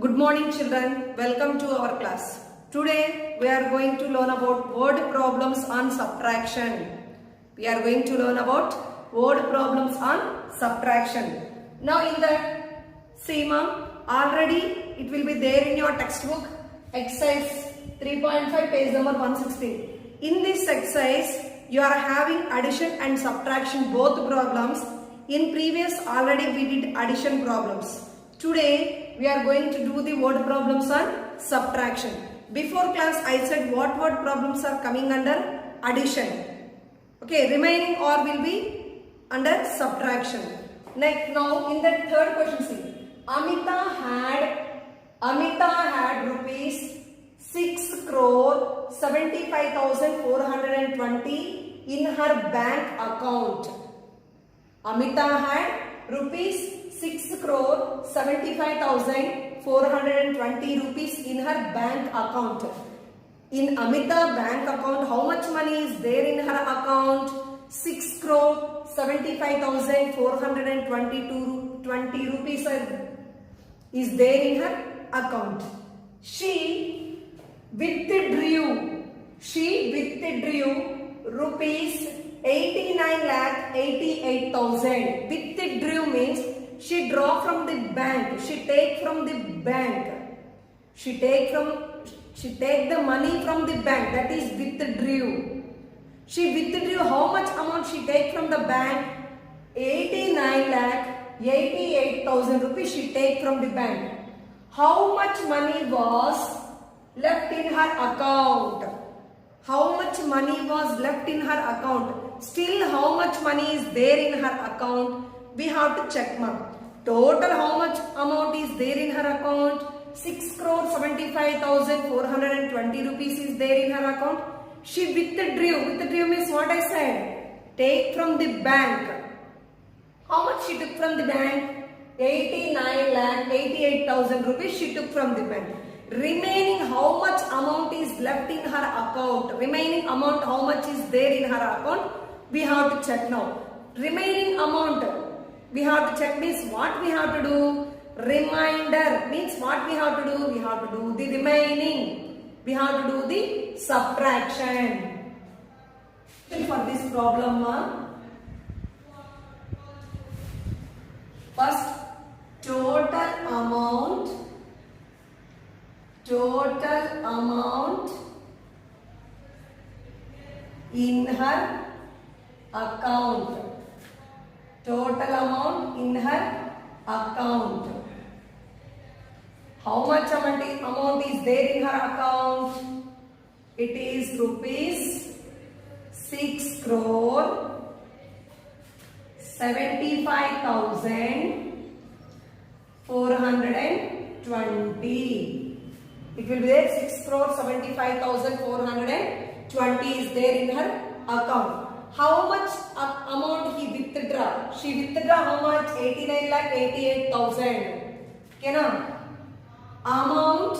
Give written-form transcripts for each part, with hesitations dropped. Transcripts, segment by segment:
Good morning children, welcome to our class. Today we are going to learn about word problems on subtraction. We are going to learn about word problems on subtraction. Now in that, see ma'am, already it will be there in your textbook, exercise 3.5 page number 116. In this exercise, you are having addition and subtraction both problems. In previous already we did addition problems. Today we are going to do the word problems on subtraction. Before class I said what word problems are coming under addition. Okay, remaining or will be under subtraction. Next, now in the third question see, Amita had rupees 6 crore 75,420 in her bank account. Amita had rupees 6 crore 75,420 rupees in her bank account. In Amita bank account, how much money is there in her account? 6 crore 75,420 rupees is there in her account. She withdrew rupees 89,88,000. Withdrew means she draw from the bank. She take from the bank. She take the money from the bank. That is withdrew. She withdrew how much amount she take from the bank? 89,88,000 rupees she take from the bank. How much money was left in her account? How much money was left in her account? Still how much money is there in her account? We have to check ma'am. Total how much amount is there in her account? 6 crore 75,420 rupees is there in her account. She withdrew. Withdrew means what I said? Take from the bank. How much she took from the bank? 89,88,000 rupees she took from the bank. Remaining how much amount is left in her account? Remaining amount how much is there in her account? We have to check now. Remaining amount we have to check means what we have to do? Remainder means what we have to do? We have to do the remaining. We have to do the subtraction. For this problem, first total amount in her account. Total amount in her account. How much amount is there in her account? It is rupees 6 crore 75,420. It will be there 6 crore 75,420 is there in her account. How much amount he withdraw? She withdraw how much? 89,88,000. Okay na? Amount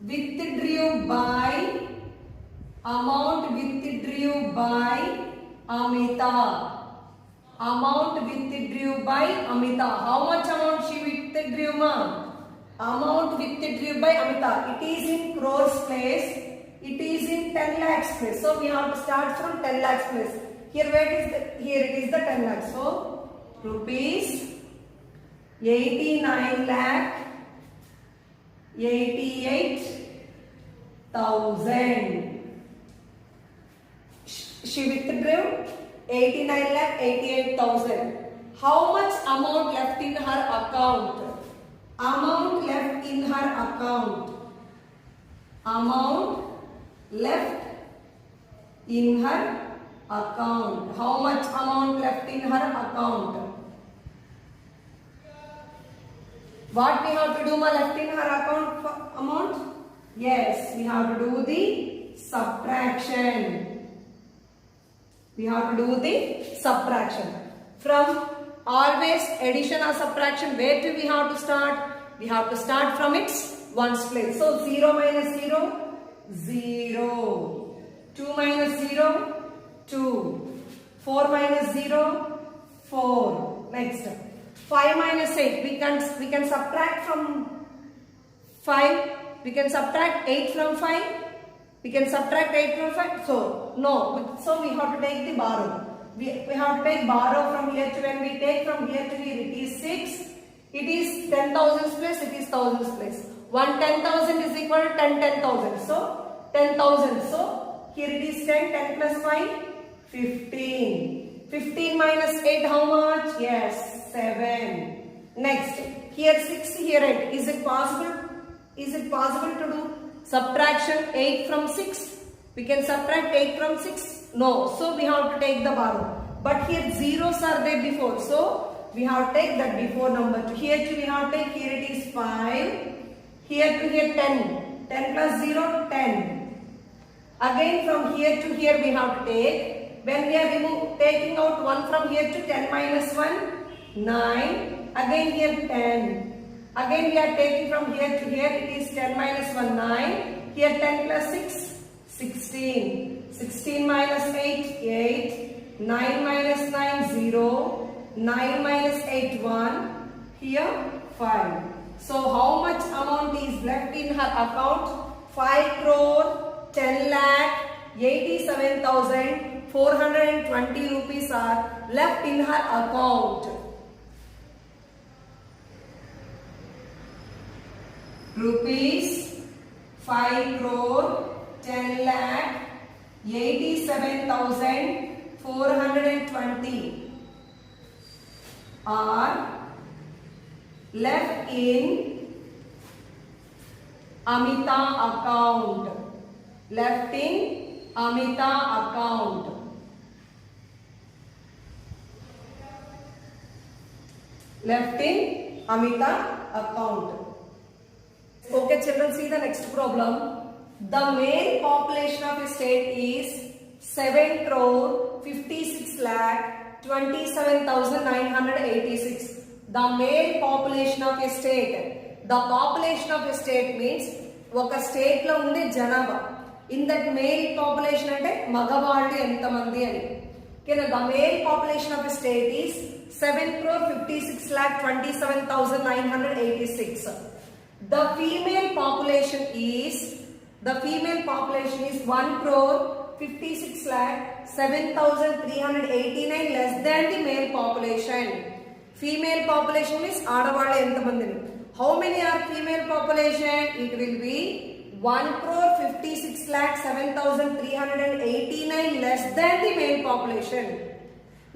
withdrew by Amita. Amount withdrew by Amita. How much amount she withdrew ma'am? Amount withdrew by Amita. It is in crores place. It is in 10 lakhs place. So we have to start from 10 lakhs place. Here it is the 10 lakhs. So rupees 89,88,000. She withdrew 89,88,000. How much amount left in her account? Amount left in her account. Amount left in her account. How much amount left in her account? What we have to do left in her account amount? Yes, we have to do the subtraction. We have to do the subtraction. From always addition or subtraction, where do we have to start? We have to start from its ones place. So 0 minus 0, 0. 2 minus 0, 2. 4 minus 0, 4. Next. 5 minus 8. We can subtract from 5. We can subtract 8 from 5. We can subtract 8 from 5. So no. So we have to take the borrow. We have to take borrow from here to when we take from here to here. It is 6. It is 10,000 place. It is thousands place. 1 10,000 is equal to 10 10,000. So 10,000. So here it is 10. 10 plus 5. 15. 15 minus 8 how much? Yes, 7. Next, here 6, here 8. Is it possible? Is it possible to do subtraction 8 from 6? We can subtract 8 from 6? No. So we have to take the borrow. But here zeros are there before. So we have to take that before number. To here to we have to take, here it is 5. Here to here 10. 10 plus 0, 10. Again from here to here we have to take. When we are taking out 1 from here to 10 minus 1, 9. Again here 10. Again we are taking from here to here. It is 10 minus 1, 9. Here 10 plus 6, 16. 16 minus 8, 8. 9 minus 9, 0. 9 minus 8, 1. Here 5. So how much amount is left in her account? 5 crore 10 lakh 87,420 rupees are left in her account. Rupees 5 crore 10 lakh 87,420 are left in Amita account. Left in Amita account. Left in Amita account. Okay children, see the next problem. The male population of a state is 7 crore 56 lakh 27,986. The male population of a state. The population of a state means ఒక state లో ఉండే జనాభా. In that male population అంటే మగవాళ్ళు ఎంతమంది అని. Okay, the male population of a state is 7 crore 56 lakh 27,986. The female population is 1 crore 56 lakh 7,389 less than the male population. Female population means ఆడవాళ్ళు ఎంతమంది. How many are female population? It will be 1 crore 56 lakh 7,389 less than the male population.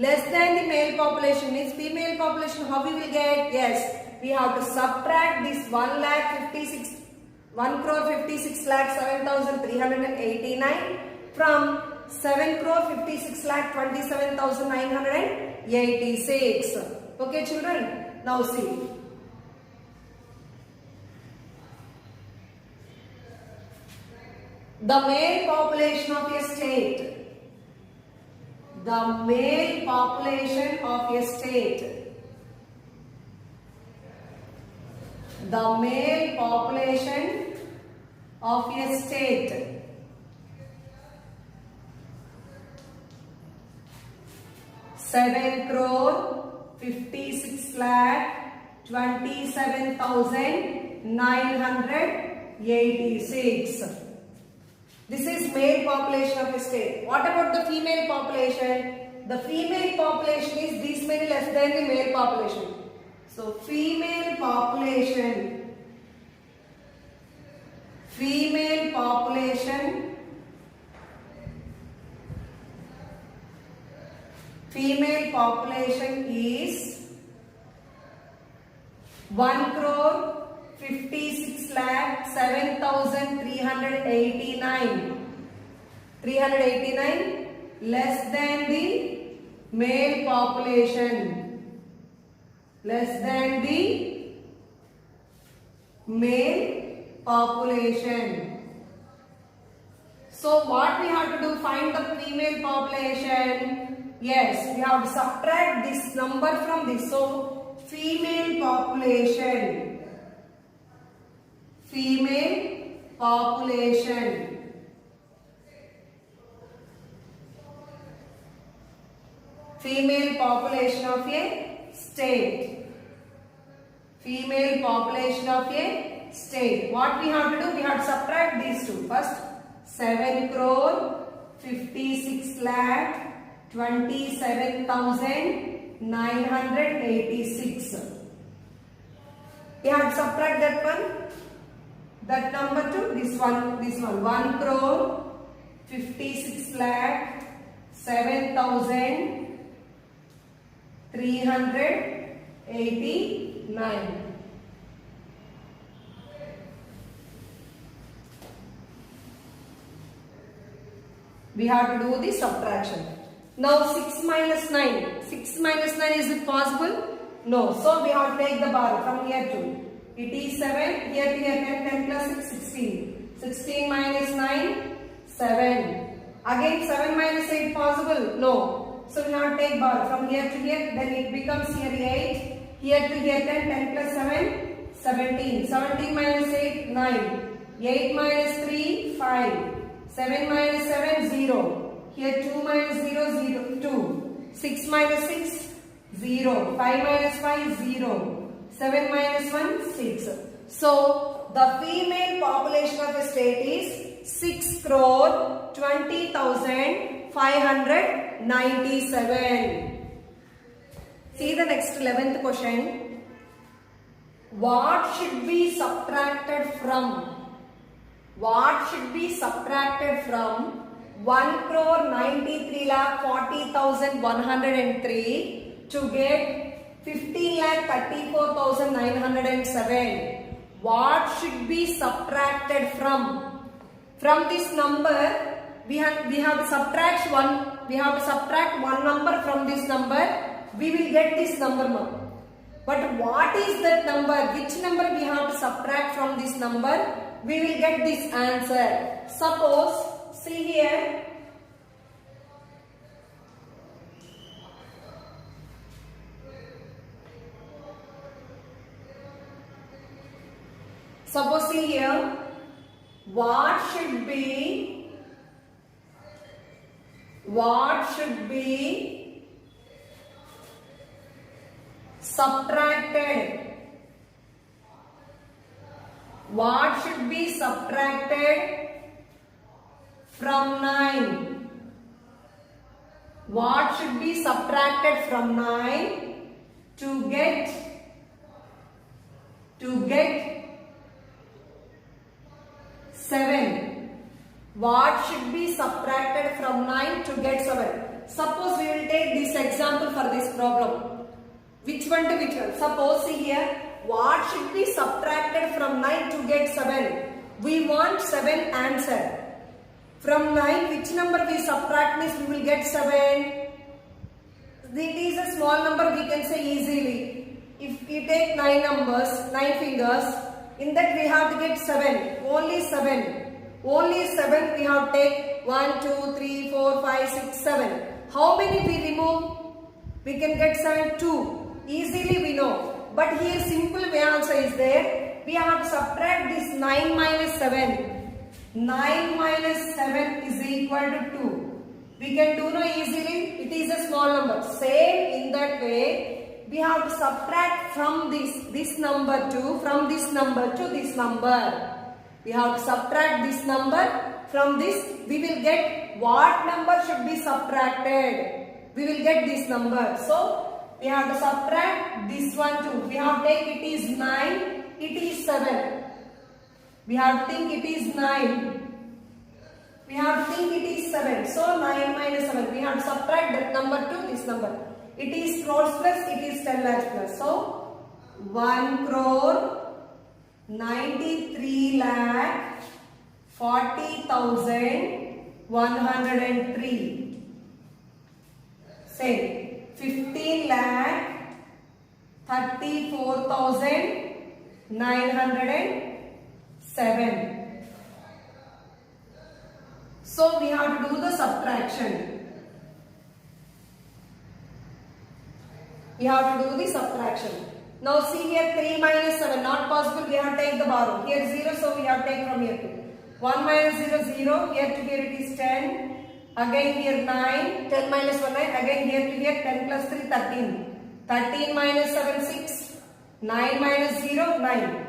Less than the male population means female population. How we will get? Yes, we have to subtract this 1 crore 56 lakh 7,389 from 7 crore 56 lakh 27,986. Okay children, now see. The male population of a state. The male population of a state. The male population of a state. Seven crore 56 lakh 27,986. This is male population of a state. What about the female population? The female population is this many less than the male population. So female population is 1 crore 56 lakh 7,389 less than the male population. Less than the male population. So what we have to do? Find the female population. Yes, we have to subtract this number from this. So female population. Female population. Female population of a state. Female population of a state. What we have to do? We have to subtract these two. First, 7 crore 56 lakh 27,986. We have to subtract that one. That number to this one. 1 crore 56 lakh 7,389. We have to do the subtraction. Now 6 minus 9. 6 minus 9, is it possible? No. So we have to take the bar from here to. It is 7. Here to here 10 plus 6, 16. 16 minus 9, 7. Again 7 minus 8 possible? No. So we have to take bar from here to here. Then it becomes here 8. Here to here 10. 10 plus 7, 17. 17 minus 8, 9. 8 minus 3, 5. 7 minus 7, 0. Here 2 minus 0, 0, 2. 6 minus 6, 0. 5 minus 5, 0. 7 minus 1, 6. So, the female population of a state is 6 crore 20,597. See the next 11th question. What should be subtracted from? What should be subtracted from 1 crore 93 lakh 40,103 to get 15 lakh 34,907? What should be subtracted from? From this number, we have to subtract one. We have to subtract one number from this number. We will get this number now. But what is that number? Which number we have to subtract from this number? We will get this answer. Suppose, see here. Suppose, see here. What should be subtracted? What should be subtracted from 9? What should be subtracted from 9 to get 7? What should be subtracted from 9 to get 7? Suppose we will take this example for this problem. Which one to which one? Suppose, see here. What should be subtracted from 9 to get 7? We want 7 answer. From 9, which number we subtract means we will get 7. It is a small number, we can say easily. If we take 9 numbers, 9 fingers, in that we have to get 7. Only 7. Only 7 we have to take. 1, 2, 3, 4, 5, 6, 7. How many we remove? We can get 7, 2. Easily we know. But here simple way also is there. We have to subtract this 9 minus 7. 9 minus 7 is equal to 2. We can do no easily. It is a small number. Same in that way. We have to subtract from this number to, from this number to this number. We have to subtract this number from this. We will get what number should be subtracted. We will get this number. So, we have to subtract this one too. We have to take it is 9, it is 7. We have to think it is 9. We have to think it is 7. So 9 minus 7. We have to subtract that number to this number. It is crores plus, it is 10 lakhs plus. So 1 crore 93 lakh 40,103. Same. 15 lakh 34,907. So we have to do the subtraction. We have to do the subtraction. Now see here 3 minus 7 not possible. We have to take the borrow. Here 0, so we have to take from here 2. 1 minus 0 0. Here to here it is 10. Again here 9, 10 minus 1 9, again here to here 10 plus 3 13. 13 minus 7 6, 9 minus 0, 9.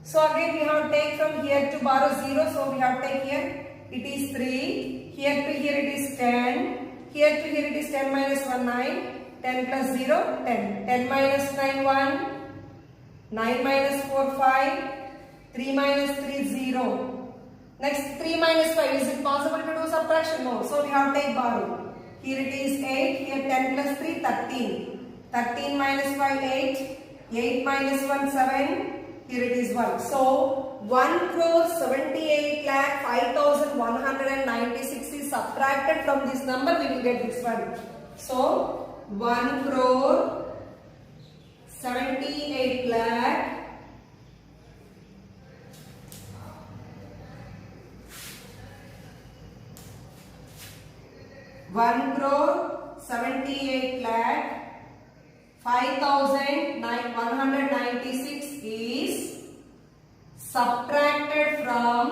So again we have to take from here to borrow 0. So we have to take here. It is 3. Here to here it is 10. Here to here it is 10 minus 1, 9. 10 plus 0, 10. 10 minus 9, 1. 9 minus 4, 5. 3 minus 3, 0. Next 3 minus 5. Is it possible to do subtraction? No. So we have to take borrow. Here it is 8. Here 10 plus 3, 13. 13 minus 5, 8. 8 minus 1, 7. Here it is 1. So 1,78,05,196 is subtracted from this number. We will get this one. So 1,78,05,196 is subtracted from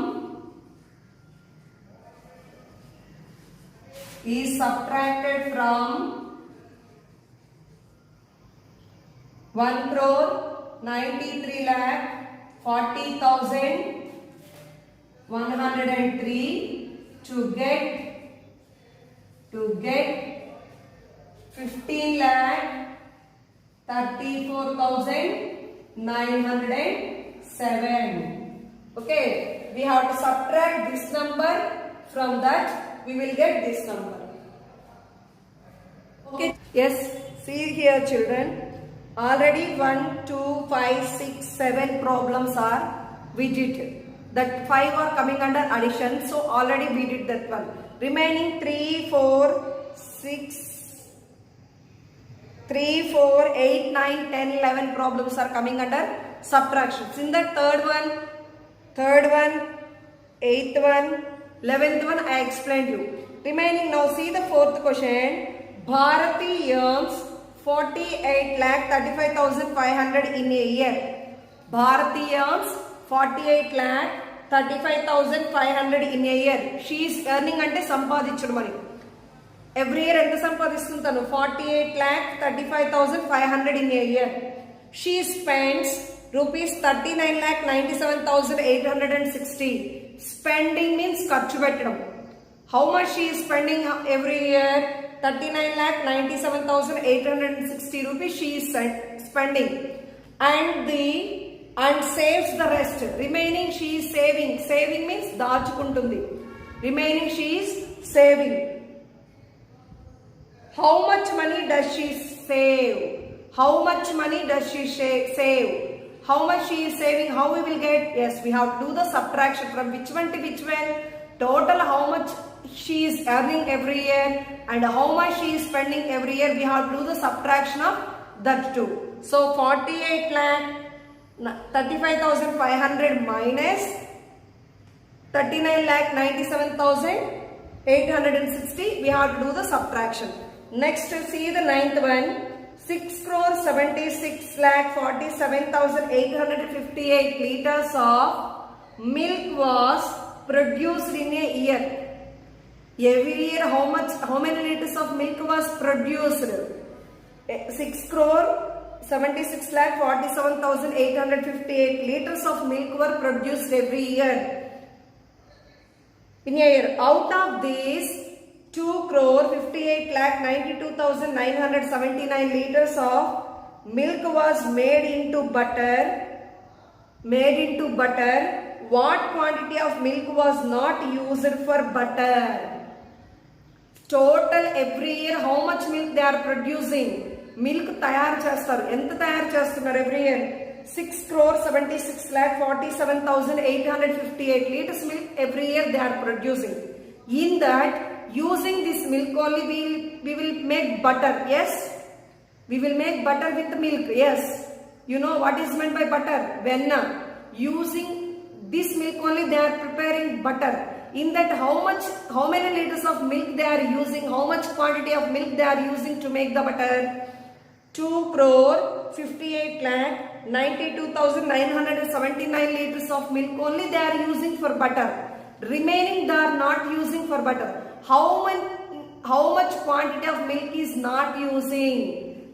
1,93,40,103 to get 15,34,907. Okay, we have to subtract this number from that. We will get this number. Okay, yes, see here children. Already 1, 2, 5, 6, 7 problems are we did. That 5 are coming under addition. So already we did that one. Remaining 3, 4, 8, 9, 10, 11 problems are coming under subtractions. In the third one, 8th one, 11th one I explained you. Remaining now see the fourth question. Bharati earns 48,35,500 in a year. Bharati earns 48,35,500 in a year. She is earning ante సంపాదించడం మరి. Every year ఎంత సంపాదిస్తుంటాను 48,35,500 in a year. She spends rupees 39,97,860. Spending means ఖర్చు పెట్టడం. How much she is spending every year? 39,97,860 rupees she is spending, and saves the rest. Remaining she is saving. Saving means దాచుకుంటుంది. Remaining she is saving. How much money does she save? How much money does she save? How much she is saving? How we will get? Yes, we have to do the subtraction from which one to which one. Total how much she is earning every year and how much she is spending every year. We have to do the subtraction of that two. So 48,35,500 minus 39,97,860. We have to do the subtraction. Next, see the ninth one. 6,76,47,858 liters of milk was produced in a year. Every year, how many liters of milk was produced? 6,76,47,858 liters of milk were produced every year. In a year, out of these 2,58,92,979 liters of milk was made into butter. What quantity of milk was not used for butter? Total every year how much milk they are producing? Milk తయారు చేస్తారు. ఎంత తయారు చేస్తున్నారు every year? 6,76,47,858 liters milk every year they are producing. In that, using this milk only we will make butter. Yes, we will make butter with the milk. Yes, you know what is meant by butter? Venna. Using this milk only they are preparing butter. In that, how many liters of milk they are using? How much quantity of milk they are using to make the butter? 2,58,92,979 liters of milk only they are using for butter. Remaining they are not using for butter. How much quantity of milk is not using?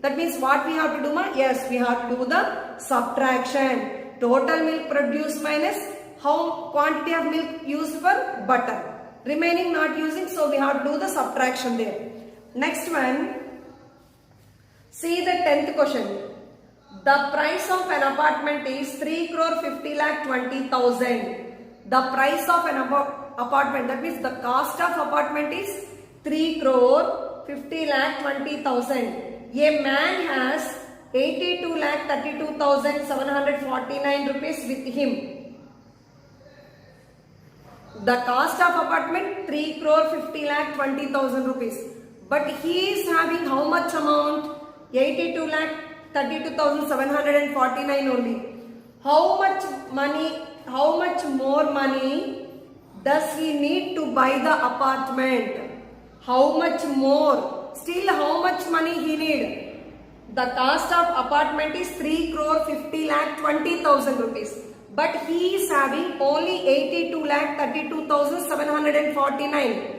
That means what we have to do, ma? Yes, we have to do the subtraction. Total milk produced minus how quantity of milk used for butter. Remaining not using, so we have to do the subtraction there. Next one, see the 10th question. The price of an apartment is 3 crore 50 lakh 20,000. The price of an apartment, that means the cost of apartment is 3 crore 50 lakh 20,000. A man has 82 lakh 32,749 rupees with him. The cost of apartment 3 crore 50 lakh 20,000 rupees. But he is having how much amount? 82 lakh 32,749 only. How much money, how much more money does he need to buy the apartment? How much more? Still how much money he need? The cost of apartment is 3 crore 50 lakh 20,000 rupees. But he is having only 82 lakh 32,749.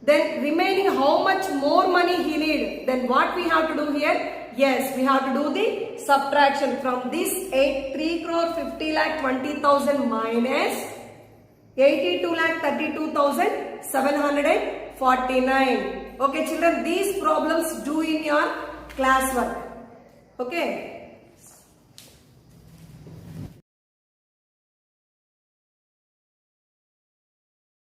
Then remaining how much more money he need? Then what we have to do here? Yes, we have to do the subtraction from this 3 crore 50 lakh 20,000 minus 82 lakh 32,749. Okay children, these problems do in your classwork. Okay.